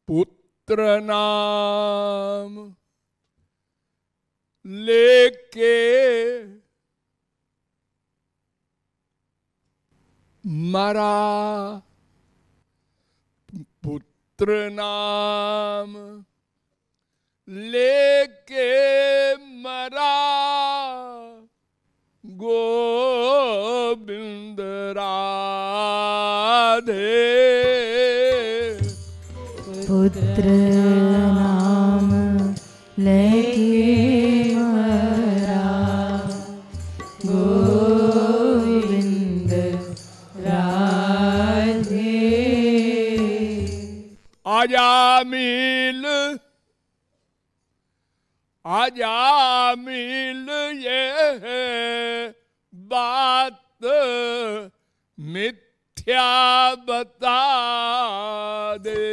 पुत्र नाम लेके मरा, पुत्र नाम लेके मरा, गोविंद राधे। पुत्र नाम लेके मरा, गोविंद राधे। आजामिल आजामिल ये बात मिथ्या बता दे।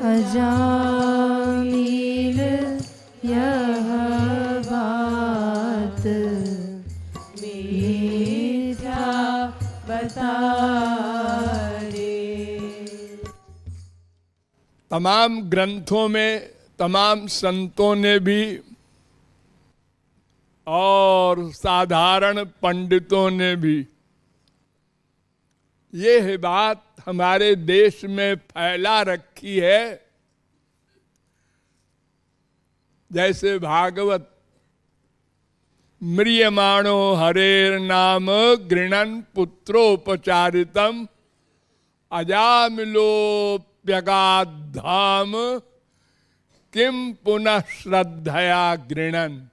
अजामिल यह बात मिथ्या बता दे। तमाम ग्रंथों में तमाम संतों ने भी और साधारण पंडितों ने भी ये बात हमारे देश में फैला रखी है। जैसे भागवत म्रियमाणो हरेर नाम गृणन पुत्रोपचारितम अजामिलोप्यगाधाम किम पुनः श्रद्धया गृणन।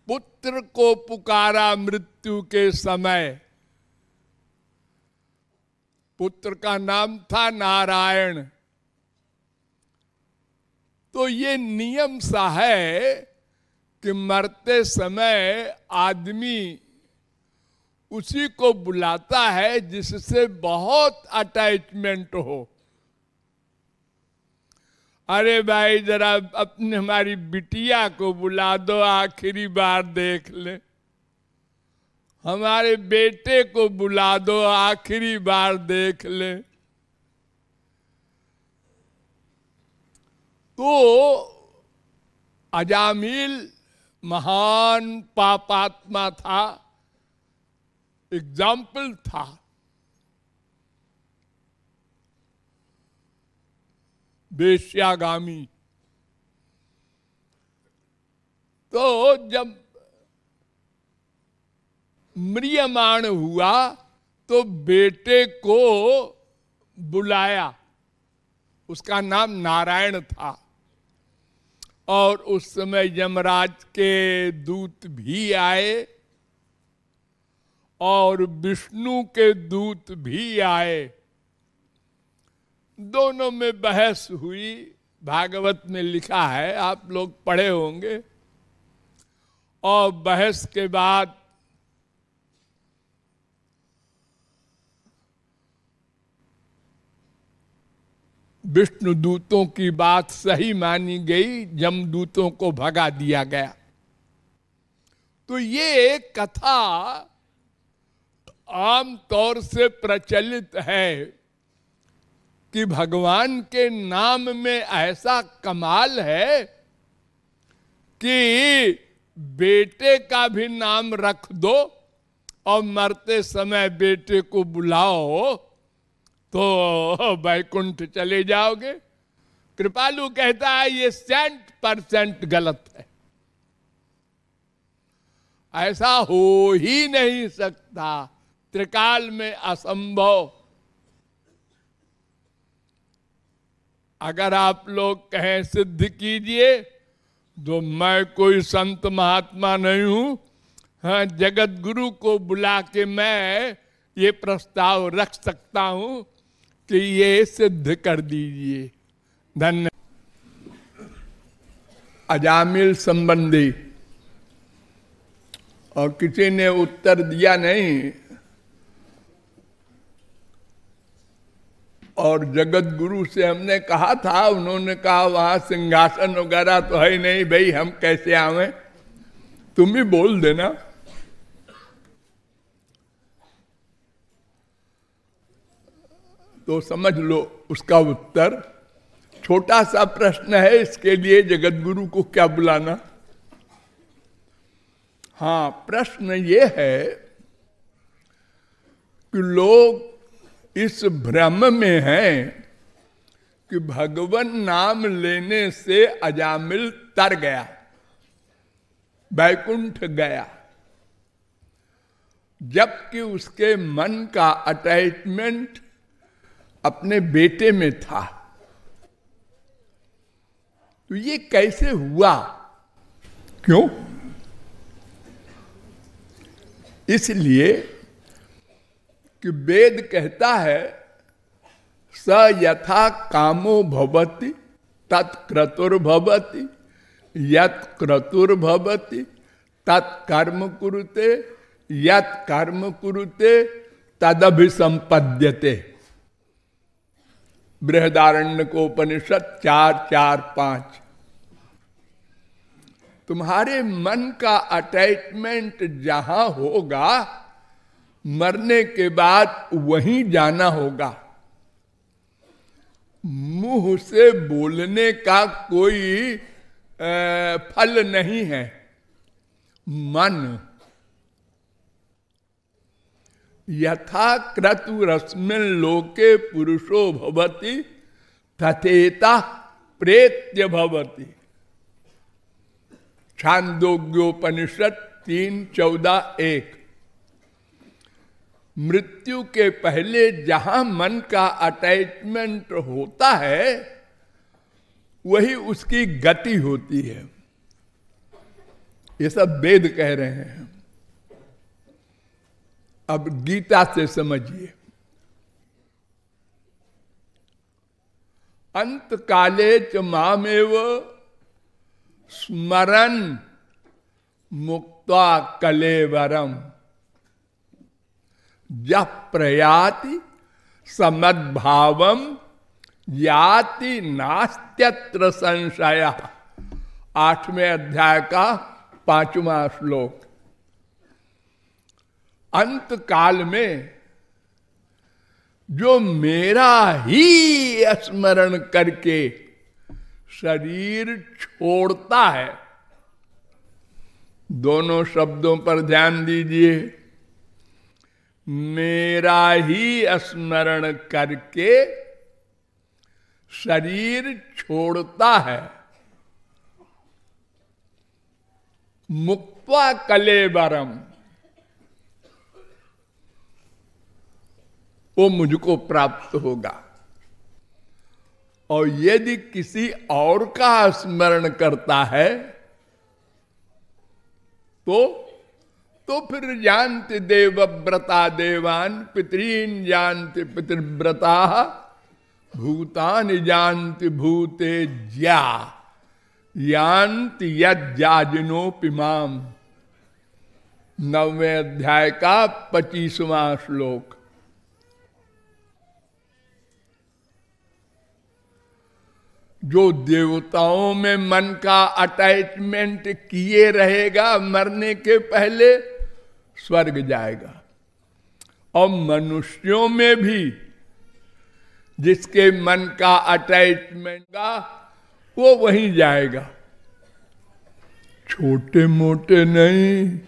पुत्र को पुकारा मृत्यु के समय। पुत्र का नाम था नारायण। तो ये नियम सा है कि मरते समय आदमी उसी को बुलाता है जिससे बहुत अटैचमेंट हो। अरे भाई जरा अपने हमारी बिटिया को बुला दो, आखिरी बार देख ले। हमारे बेटे को बुला दो, आखिरी बार देख ले। तो अजामिल महान पापात्मा था, एग्जाम्पल था। वेश्यागामी। तो जब म्रियमाण हुआ तो बेटे को बुलाया। उसका नाम नारायण था। और उस समय यमराज के दूत भी आए और विष्णु के दूत भी आए। दोनों में बहस हुई। भागवत में लिखा है, आप लोग पढ़े होंगे। और बहस के बाद विष्णु दूतों की बात सही मानी गई, जमदूतों को भगा दिया गया। तो ये कथा आम तौर से प्रचलित है कि भगवान के नाम में ऐसा कमाल है कि बेटे का भी नाम रख दो और मरते समय बेटे को बुलाओ तो वैकुंठ चले जाओगे। कृपालु कहता है ये 100% गलत है। ऐसा हो ही नहीं सकता, त्रिकाल में असंभव। अगर आप लोग कहें सिद्ध कीजिए तो मैं कोई संत महात्मा नहीं हूं। हाँ, जगत गुरु को बुला के मैं ये प्रस्ताव रख सकता हूं कि ये सिद्ध कर दीजिए। धन्यवाद। अजामिल संबंधी और किसी ने उत्तर दिया नहीं। और जगत गुरु से हमने कहा था, उन्होंने कहा वहां सिंहासन वगैरह तो है नहीं भाई, हम कैसे आवे, तुम ही बोल देना। तो समझ लो उसका उत्तर। छोटा सा प्रश्न है, इसके लिए जगत गुरु को क्या बुलाना। हाँ, प्रश्न ये है कि लोग इस भ्रम में हैं कि भगवान नाम लेने से अजामिल तर गया, वैकुंठ गया, जबकि उसके मन का अटैचमेंट अपने बेटे में था। तो ये कैसे हुआ? क्यों? इसलिए कि वेद कहता है स यथा कामो भवति तत्क्रतुर्भवति, यत् क्रतुर्भवति तत्कर्म कुरुते, यत् कर्म कुरुते तदभिसंपद्यते। बृहदारण्यकोपनिषद 4:4-5। तुम्हारे मन का अटैचमेंट जहां होगा, मरने के बाद वहीं जाना होगा। मुंह से बोलने का कोई फल नहीं है। मन यथा क्रतुरस्मिन् लोके पुरुषो भवति तथेता प्रेत्य भवति। छांदोग्योपनिषद 3:14-1। मृत्यु के पहले जहां मन का अटैचमेंट होता है, वही उसकी गति होती है। ये सब वेद कह रहे हैं। अब गीता से समझिए। अंत काले च मामेव स्मरन् मुक्त्वा कलेवरम यः प्रयाति समद्भावम याति नास्त्यत्र संशयः। 8वें अध्याय का 5वां श्लोक। अंत काल में जो मेरा ही स्मरण करके शरीर छोड़ता है, दोनों शब्दों पर ध्यान दीजिए। मेरा ही स्मरण करके शरीर छोड़ता है, मुक्त्वा कलेवरम, वो मुझको प्राप्त होगा। और यदि किसी और का स्मरण करता है तो फिर जानते देवव्रता देवान, पितरीन जानते पितृव्रता, भूतानि जानते भूते ज्या, यान्ति यज्जाजिनोपिमाम। 9वें अध्याय का 25वां श्लोक। जो देवताओं में मन का अटैचमेंट किए रहेगा, मरने के पहले स्वर्ग जाएगा। और मनुष्यों में भी जिसके मन का अटैचमेंट का, वो वहीं जाएगा। छोटे मोटे नहीं,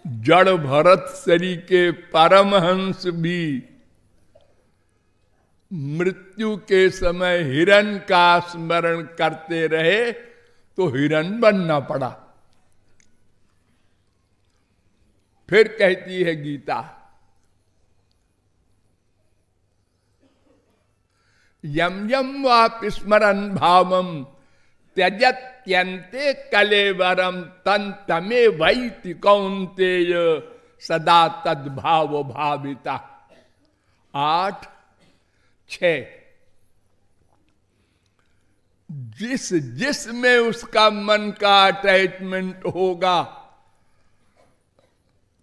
जड़ भरत शरीर के परमहंस भी मृत्यु के समय हिरण का स्मरण करते रहे तो हिरण बनना पड़ा। फिर कहती है गीता, यम यम वापि स्मरन् भावम त्यजत्यन्ते कलेवरम तन तमे वैति कौन्तेय सदा तद्भाव भाविता। 8:6। जिस में उसका मन का अटैचमेंट होगा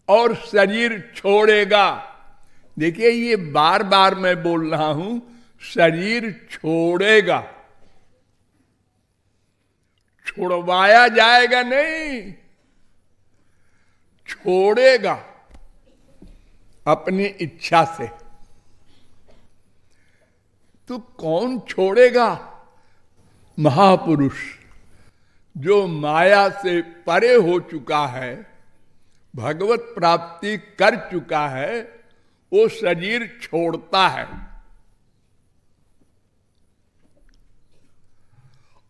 और शरीर छोड़ेगा। देखिए, ये बार बार मैं बोल रहा हूं, शरीर छोड़ेगा, छुड़वाया जाएगा नहीं, छोड़ेगा अपनी इच्छा से। तो कौन छोड़ेगा? महापुरुष जो माया से परे हो चुका है, भगवत प्राप्ति कर चुका है, वो शरीर छोड़ता है।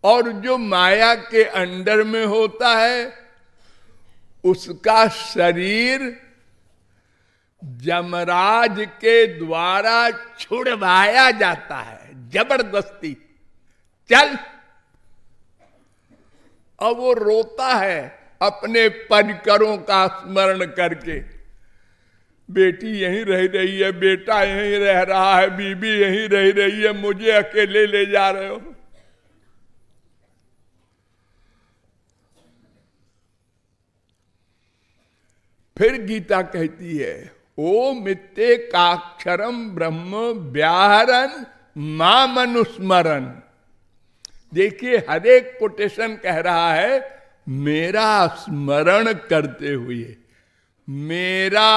और जो माया के अंडर में होता है उसका शरीर यमराज के द्वारा छुड़वाया जाता है जबरदस्ती, चल। अब वो रोता है अपने परिकरों का स्मरण करके, बेटी यहीं रह रही है, बेटा यहीं रह रहा है, बीबी यहीं रह रही है, मुझे अकेले ले जा रहे हो। फिर गीता कहती है, ओम इत्येकाक्षरम ब्रह्म व्याहरन माम अनुस्मरन। देखिए हर एक कोटेशन कह रहा है मेरा स्मरण करते हुए। मेरा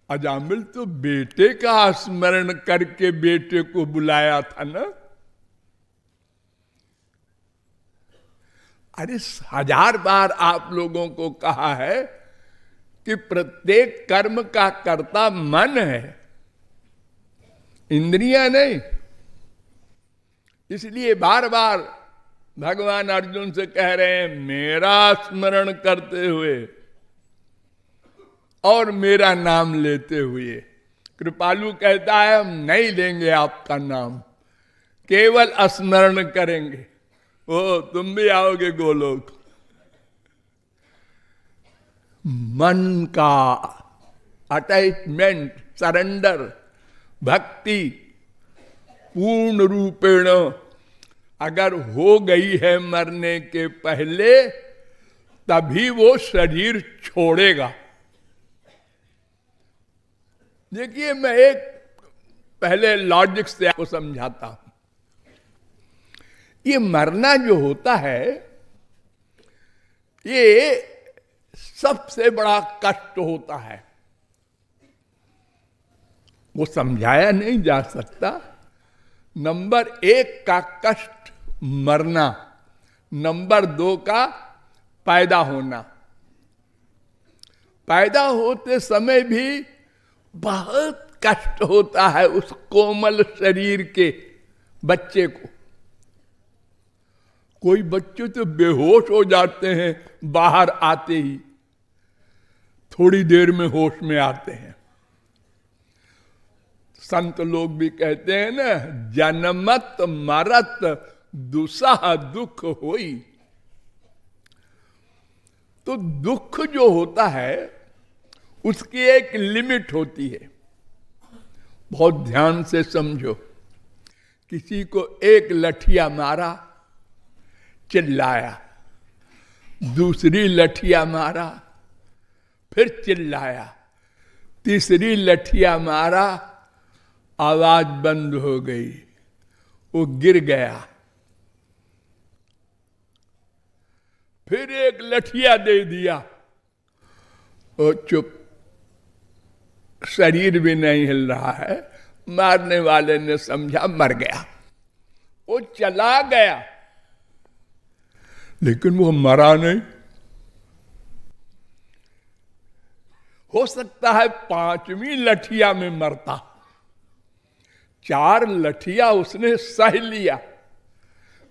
अजामिल तो बेटे का स्मरण करके बेटे को बुलाया था ना। अरे 1000 बार आप लोगों को कहा है कि प्रत्येक कर्म का कर्ता मन है, इंद्रियां नहीं। इसलिए बार बार भगवान अर्जुन से कह रहे हैं मेरा स्मरण करते हुए और मेरा नाम लेते हुए। कृपालु कहता है हम नहीं लेंगे आपका नाम, केवल स्मरण करेंगे। ओ तुम भी आओगे गोलोक। मन का अटैचमेंट, सरेंडर, भक्ति पूर्ण रूपेण अगर हो गई है मरने के पहले, तभी वो शरीर छोड़ेगा। देखिए मैं एक पहले लॉजिक से आपको समझाता हूं। ये मरना जो होता है ये सबसे बड़ा कष्ट होता है, वो समझाया नहीं जा सकता। नंबर 1 का कष्ट मरना, नंबर 2 का पैदा होना। पैदा होते समय भी बहुत कष्ट होता है उस कोमल शरीर के बच्चे को। कोई बच्चे तो बेहोश हो जाते हैं बाहर आते ही, थोड़ी देर में होश में आते हैं। संत लोग भी कहते हैं ना, जन्मत मरत दुसह दुख होई। तो दुख जो होता है उसकी एक लिमिट होती है। बहुत ध्यान से समझो। किसी को एक लठिया मारा, चिल्लाया, दूसरी लठिया मारा, फिर चिल्लाया, तीसरी लठिया मारा, आवाज बंद हो गई, वो गिर गया। फिर एक लठिया दे दिया, वो चुप, शरीर भी नहीं हिल रहा है। मारने वाले ने समझा मर गया, वो चला गया, लेकिन वो मरा नहीं। हो सकता है 5वीं लठिया में मरता। 4 लठिया उसने सह लिया,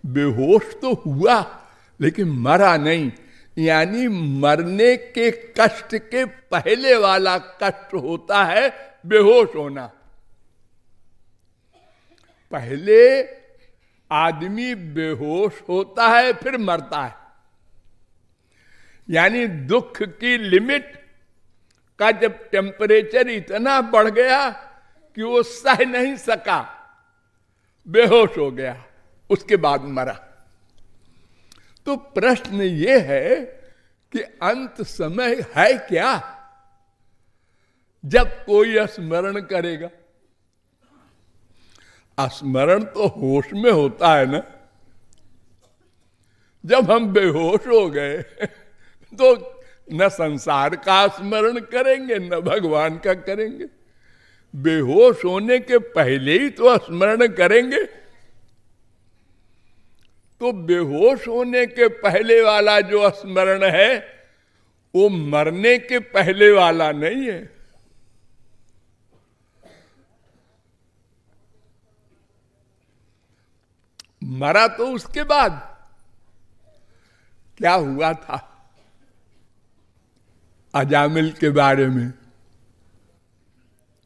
बेहोश तो हुआ लेकिन मरा नहीं। यानी मरने के कष्ट के पहले वाला कष्ट होता है बेहोश होना। पहले आदमी बेहोश होता है फिर मरता है। यानी दुख की लिमिट का जब टेम्परेचर इतना बढ़ गया कि वो सह नहीं सका, बेहोश हो गया, उसके बाद मरा। तो प्रश्न ये है कि अंत समय है क्या जब कोई स्मरण करेगा? स्मरण तो होश में होता है ना। जब हम बेहोश हो गए तो न संसार का स्मरण करेंगे न भगवान का करेंगे। बेहोश होने के पहले ही तो स्मरण करेंगे। तो बेहोश होने के पहले वाला जो स्मरण है वो मरने के पहले वाला नहीं है। मरा तो उसके बाद। क्या हुआ था अजामिल के बारे में?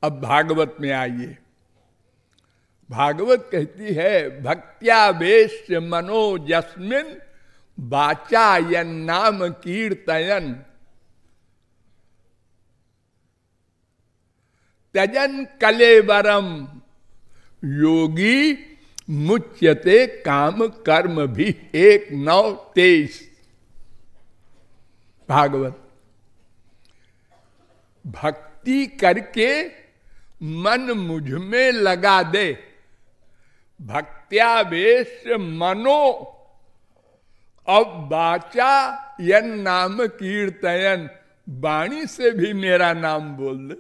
अब भागवत में आइए। भागवत कहती है भक्त्यावेश मनो यस्मिन वाचायन नाम कीर्तयन त्यजन कलेवरम योगी मुच्यते काम कर्म भी। 1:9-23 भागवत। भक्ति करके मन मुझ में लगा दे। भक्त्यावेश मनो, अब वाचा यन नाम कीर्तयन, वाणी से भी मेरा नाम बोल दे।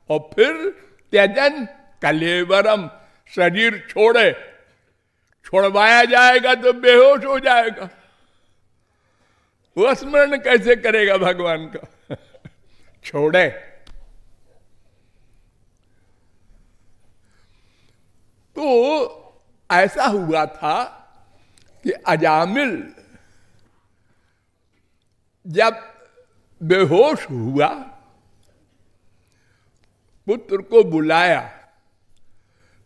और फिर त्यजन कलेवरम, शरीर छोड़े। छोड़वाया जाएगा तो बेहोश हो जाएगा, वो स्मरण कैसे करेगा भगवान का? छोड़े। तो ऐसा हुआ था कि अजामिल जब बेहोश हुआ, पुत्र को बुलाया,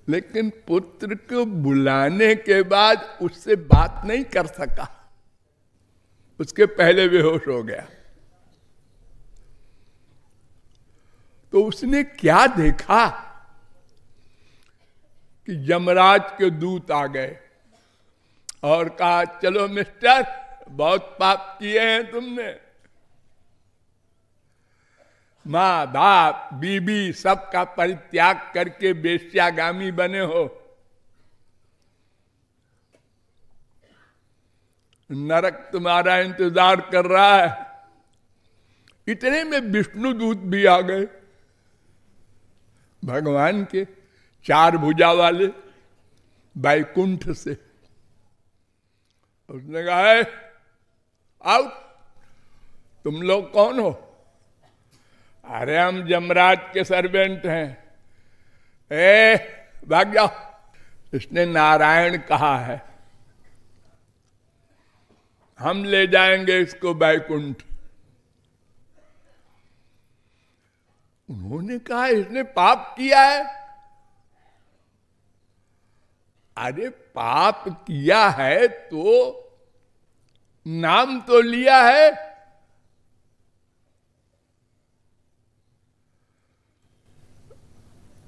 लेकिन पुत्र को बुलाने के बाद उससे बात नहीं कर सका, उसके पहले बेहोश हो गया। तो उसने क्या देखा कि यमराज के दूत आ गए और कहा चलो मिस्टर, बहुत पाप किए हैं तुमने, माँ बाप बीबी सबका परित्याग करके वेश्यागामी बने हो, नरक तुम्हारा इंतजार कर रहा है। इतने में विष्णु दूत भी आ गए, भगवान के 4 भुजा वाले, वैकुंठ से। उसने कहा है आओ, तुम लोग कौन हो? अरे हम यमराज के सर्वेंट हैं। भाग जाओ। इसने नारायण कहा है, हम ले जाएंगे इसको वैकुंठ। उन्होंने कहा इसने पाप किया है। अरे पाप किया है तो नाम तो लिया है।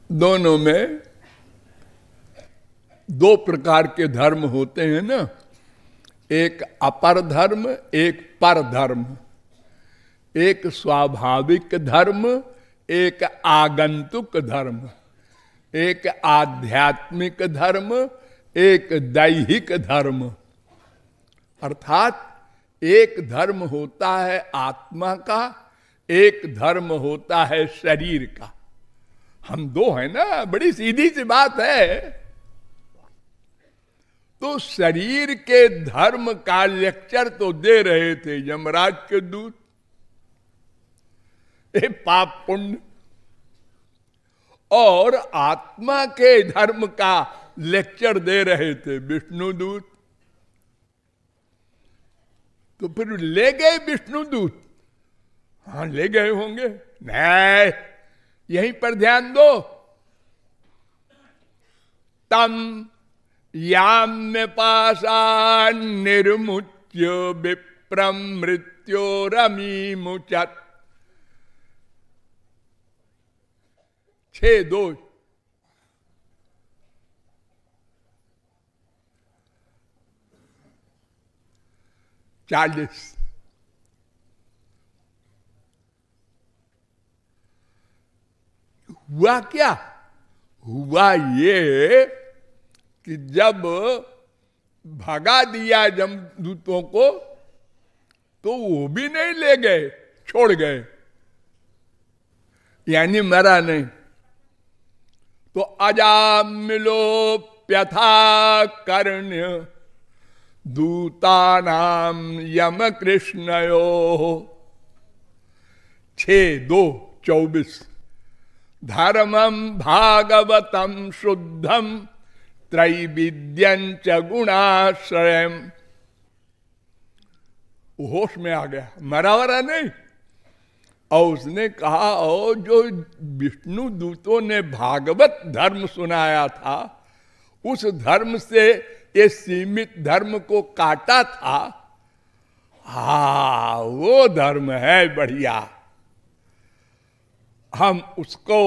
दोनों में 2 प्रकार के धर्म होते हैं ना, एक अपर धर्म, एक पर धर्म। एक स्वाभाविक धर्म, एक आगंतुक धर्म। एक आध्यात्मिक धर्म, एक दैहिक धर्म। अर्थात एक धर्म होता है आत्मा का, एक धर्म होता है शरीर का। हम 2 हैं ना, बड़ी सीधी सी बात है। तो शरीर के धर्म का लेक्चर तो दे रहे थे यमराज के दूत, पाप पुण्य, और आत्मा के धर्म का लेक्चर दे रहे थे विष्णु दूत। तो फिर ले गए विष्णु दूत। हाँ ले गए होंगे, नहीं यहीं पर ध्यान दो। तम याम्य पाषाण निर्मुच्य विप्रम मृत्योरमी मुचत। 6:2 40। हुआ क्या? हुआ ये कि जब भगा दिया जमदूतों को तो वो भी नहीं ले गए, छोड़ गए। यानी मरा नहीं। तो अजामिलोप्यथा कर्ण्य दूतानाम यम कृष्णयो 6:2-24 धर्मम भागवतम शुद्धम त्रैविद्यं च गुणाश्रयम्। होश में आ गया, मरा वरा नहीं। और उसने कहा, और जो विष्णु दूतों ने भागवत धर्म सुनाया था, उस धर्म से ये सीमित धर्म को काटा था, हाँ वो धर्म है बढ़िया, हम उसको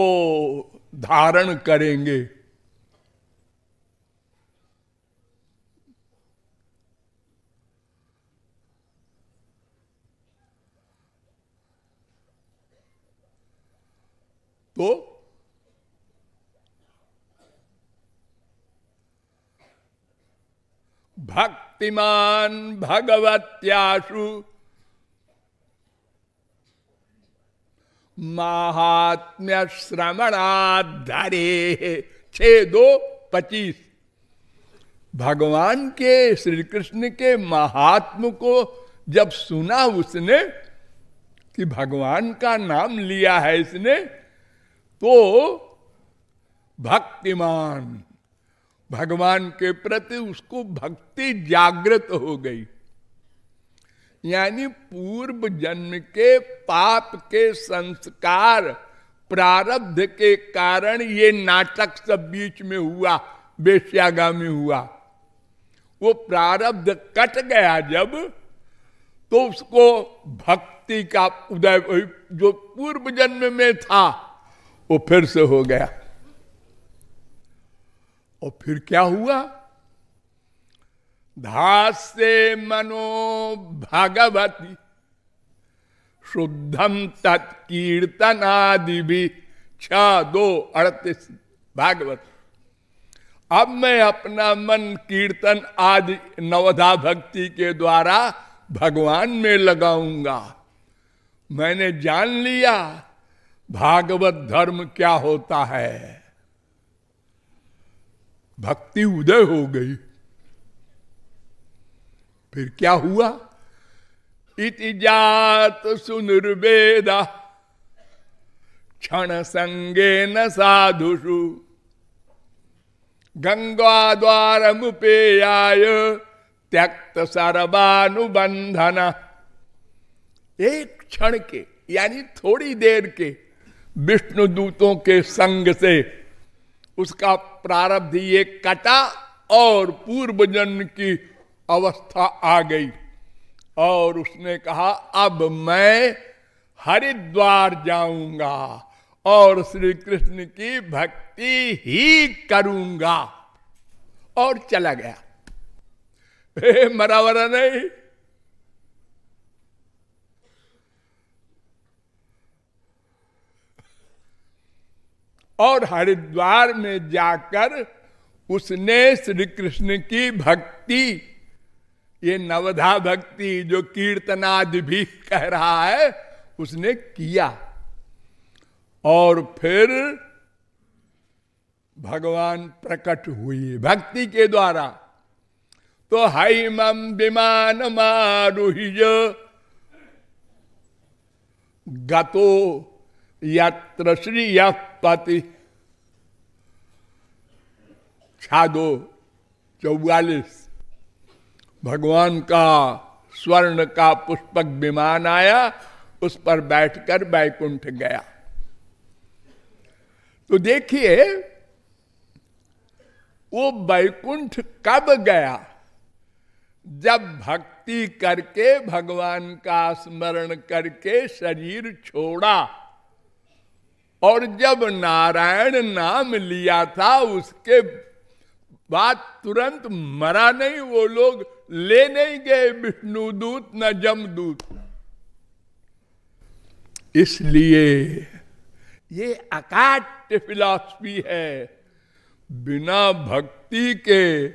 धारण करेंगे। तो भक्तिमान भगवत्याशु महात्म्य श्रवणाधरे 6:2-25 भगवान के श्री कृष्ण के महात्म को जब सुना उसने कि भगवान का नाम लिया है इसने, तो भक्तिमान, भगवान के प्रति उसको भक्ति जागृत हो गई। यानी पूर्व जन्म के पाप के संस्कार प्रारब्ध के कारण ये नाटक सब बीच में हुआ, बेश्यागामी हुआ। वो प्रारब्ध कट गया जब, तो उसको भक्ति का उदय जो पूर्व जन्म में था वो फिर से हो गया। और फिर क्या हुआ? धास्ये मनो भगवती शुद्धम तत्कीर्तनादि भी 6:2-38 भागवत। अब मैं अपना मन कीर्तन आदि नवधा भक्ति के द्वारा भगवान में लगाऊंगा। मैंने जान लिया भागवत धर्म क्या होता है। भक्ति उदय हो गई। फिर क्या हुआ? इति जात सुनिर्वेदा क्षण संगेन साधुषु गंगा द्वार मुपेयाय त्यक्त सर्वानुबंधन। एक क्षण के यानी थोड़ी देर के विष्णु दूतों के संग से उसका प्रारब्ध ये कटा और पूर्व जन्म की अवस्था आ गई। और उसने कहा अब मैं हरिद्वार जाऊंगा और श्री कृष्ण की भक्ति ही करूंगा। और चला गया, मरावरा नहीं। और हरिद्वार में जाकर उसने श्री कृष्ण की भक्ति, ये नवधा भक्ति जो कीर्तनादि भी कह रहा है, उसने किया। और फिर भगवान प्रकट हुए भक्ति के द्वारा। तो हैमम विमान मारुह्य गतो यत्र श्रियः पति 6:2-44 भगवान का स्वर्ण का पुष्पक विमान आया, उस पर बैठकर बैकुंठ गया। तो देखिए वो बैकुंठ कब गया? जब भक्ति करके भगवान का स्मरण करके शरीर छोड़ा। और जब नारायण नाम लिया था उसके बाद तुरंत मरा नहीं। वो लोग ले नहीं गए विष्णु दूत न जमदूत। इसलिए ये अकाट्य फिलॉसफी है। बिना भक्ति के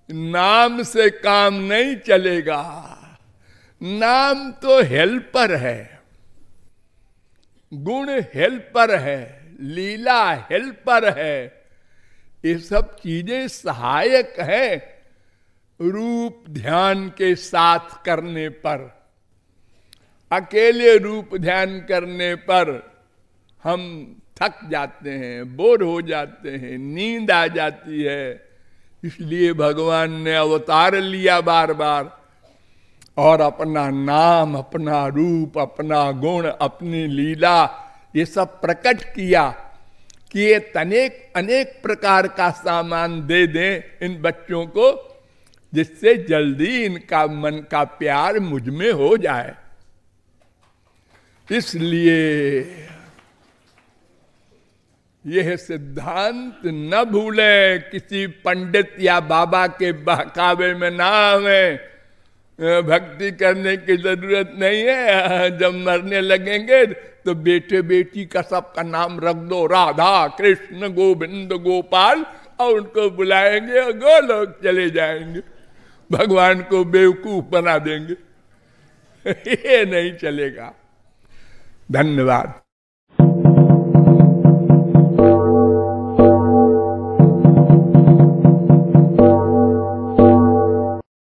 नाम से काम नहीं चलेगा। नाम तो हेल्पर है, गुण हेल्पर है, लीला हेल्पर है, ये सब चीजें सहायक है रूप ध्यान के साथ करने पर। अकेले रूप ध्यान करने पर हम थक जाते हैं, बोर हो जाते हैं, नींद आ जाती है। इसलिए भगवान ने अवतार लिया बार बार और अपना नाम, अपना रूप, अपना गुण, अपनी लीला ये सब प्रकट किया कि ये अनेक प्रकार का सामान दे दें इन बच्चों को, जिससे जल्दी इनका मन का प्यार मुझ में हो जाए। इसलिए यह सिद्धांत न भूले, किसी पंडित या बाबा के बहकावे में ना आवे। भक्ति करने की जरूरत नहीं है। जब मरने लगेंगे तो बेटे बेटी का सबका नाम रख दो, राधा कृष्ण गोविंद गोपाल, और उनको बुलाएंगे और गोलोक चले जाएंगे। भगवान को बेवकूफ बना देंगे। ये नहीं चलेगा। धन्यवाद।